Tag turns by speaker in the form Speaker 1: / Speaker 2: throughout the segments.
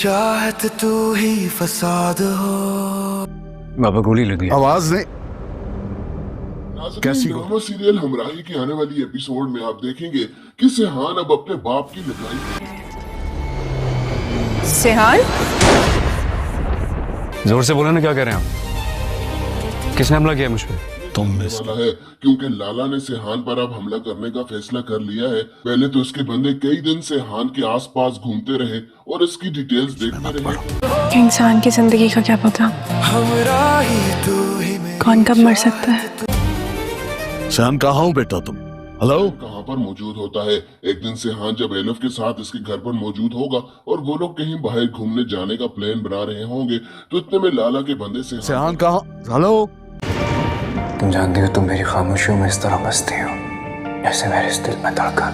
Speaker 1: चाहत तू ही फसाद हो।
Speaker 2: बाबा गोली लगी।
Speaker 3: आवाज नहीं। कैसी
Speaker 4: ड्रामा सीरियल हमराही के आने वाली एपिसोड में आप देखेंगे कि सेहान अब अपने बाप की लड़ाई
Speaker 5: सेहान,
Speaker 2: जोर से बोला ना, क्या कह रहे हैं आप? किसने हमला किया मुझ पे?
Speaker 3: तुम
Speaker 4: वाला है क्योंकि लाला ने सेहान पर अब हमला करने का फैसला कर लिया है। पहले तो इसके बंदे कई दिन सेहान के आसपास घूमते रहे और इसकी डिटेल्स देखते रहे।
Speaker 5: इंसान की जिंदगी का क्या पता,
Speaker 1: हमराही तू ही
Speaker 5: कौन कब मर सकता है।
Speaker 3: सेहान कहाँ हो बेटा तुम? हेलो।
Speaker 4: कहाँ पर मौजूद होता है। एक दिन सेहान जब एलफ के साथ इसके घर पर मौजूद होगा और वो लोग कहीं बाहर घूमने जाने का प्लान बना रहे होंगे तो इतने में लाला के बंदे
Speaker 3: सेहान कहाँ? हेलो।
Speaker 2: तुम जानती हो, तुम मेरी खामोशियों में इस तरह बसती हो जैसे मेरे इस दिल में धड़कन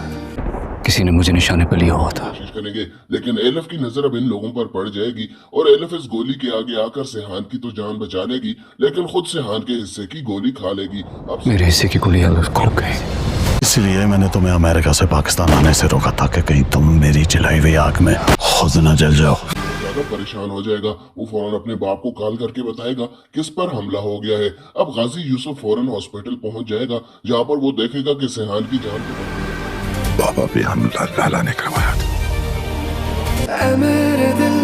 Speaker 2: किसी ने मुझे निशाने पर लिया हुआ था।
Speaker 4: कोशिश करेंगे लेकिन एलफ की नजर अब इन लोगों पर पड़ जाएगी और एलफ इस गोली के आगे आकर सेहान की तो जान बचा लेगी लेकिन खुद सेहान के हिस्से की गोली खा लेगी। अब
Speaker 2: मेरे हिस्से की गोली एलफ को लग गई।
Speaker 3: इसलिए मैंने तुम्हें अमेरिका से पाकिस्तान आने से रोका था कि कहीं तुम मेरी जलाई हुई आग में खुद न जल जाओ।
Speaker 4: ज्यादा परेशान हो जाएगा। वो फौरन अपने बाप को कॉल करके बताएगा किस पर हमला हो गया है। अब गाजी यूसुफ फौरन हॉस्पिटल पहुंच जाएगा जहां पर वो देखेगा कि सेहान की जान
Speaker 3: बाबा भी हमला लाला ने करवाया था।
Speaker 1: ऐ मेरे दिल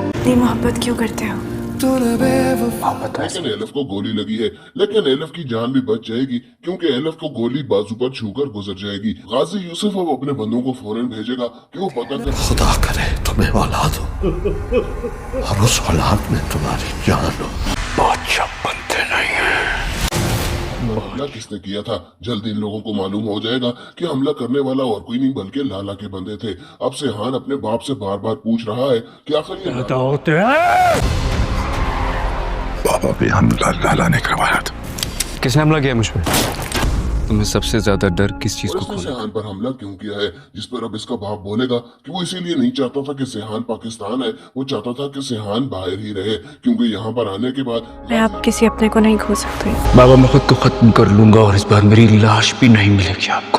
Speaker 5: इतनी मोहब्बत क्यों करते हो?
Speaker 1: तूने बेवफा
Speaker 4: लेकिन एलफ को गोली लगी है लेकिन एलफ की जान भी बच जाएगी क्योंकि एलफ को गोली बाजू पर छूकर गुजर जाएगी। गाजी यूसुफ अब अपने बंदों को फौरन भेजेगा कि वो पता कर
Speaker 3: खुदा करे तुम्हें औलाद हो और उस औलाद में तुम्हारी जान हो। बादशाह बनते नहीं है।
Speaker 4: हमला किसने किया था। जल्द इन लोगों को मालूम हो जाएगा कि हमला करने वाला और कोई नहीं बल्कि लाला के बंदे थे। अब सेहान अपने बाप से बार बार पूछ रहा है कि आखिर ये
Speaker 3: बाबा भी हमला लाला ने करवाया था।
Speaker 2: किसने हमला किया मुझ पे? तुम्हें सबसे ज्यादा डर किस चीज
Speaker 4: और
Speaker 2: को
Speaker 4: इसने
Speaker 2: खोला?
Speaker 4: सेहान पर हमला क्यों किया है जिस पर अब इसका बाप बोलेगा कि वो इसीलिए नहीं चाहता था कि सेहान पाकिस्तान है। वो चाहता था कि सेहान बाहर ही रहे क्योंकि यहाँ पर आने के बाद
Speaker 5: मैं आप किसी अपने को नहीं खो सकती।
Speaker 2: बाबा, मैं खुद को खत्म कर लूंगा और इस बार मेरी लाश भी नहीं मिलेगी आपको।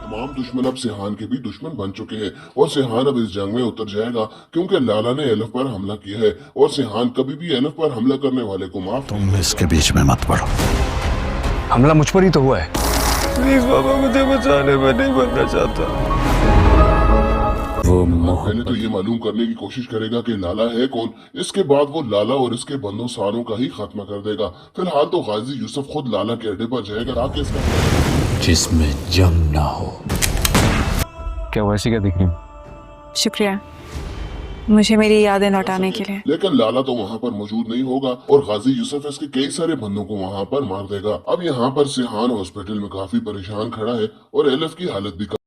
Speaker 4: तमाम दुश्मन अब सेहान के भी दुश्मन बन चुके हैं और सेहान अब इस जंग में उतर जाएगा क्योंकि लाला ने एलफ पर हमला किया है और सेहान कभी भी एलफ पर हमला करने वाले को माफ
Speaker 3: तुम इसके बीच में मत पड़ो।
Speaker 2: हमला मुझ पर ही तो हुआ है। प्लीज बाबा, मुझे बचाने में नहीं बनना चाहता। वो
Speaker 4: पहले तो ये मालूम करने की कोशिश करेगा कि लाला है कौन। इसके बाद वो लाला और इसके बंदों सारों का ही खात्मा कर देगा। फिलहाल तो गाजी यूसुफ खुद लाला के अड्डे पर जाएगा ताकि इसका
Speaker 2: जिसमें जंग ना हो। क्या वैसी क्या दिख रही?
Speaker 5: शुक्रिया मुझे मेरी यादें लौटाने के लिए।
Speaker 4: लेकिन लाला तो वहाँ पर मौजूद नहीं होगा और गाजी यूसुफ इसके कई सारे बंदों को वहाँ पर मार देगा। अब यहाँ पर सेहान हॉस्पिटल में काफी परेशान खड़ा है और एलफ की हालत भी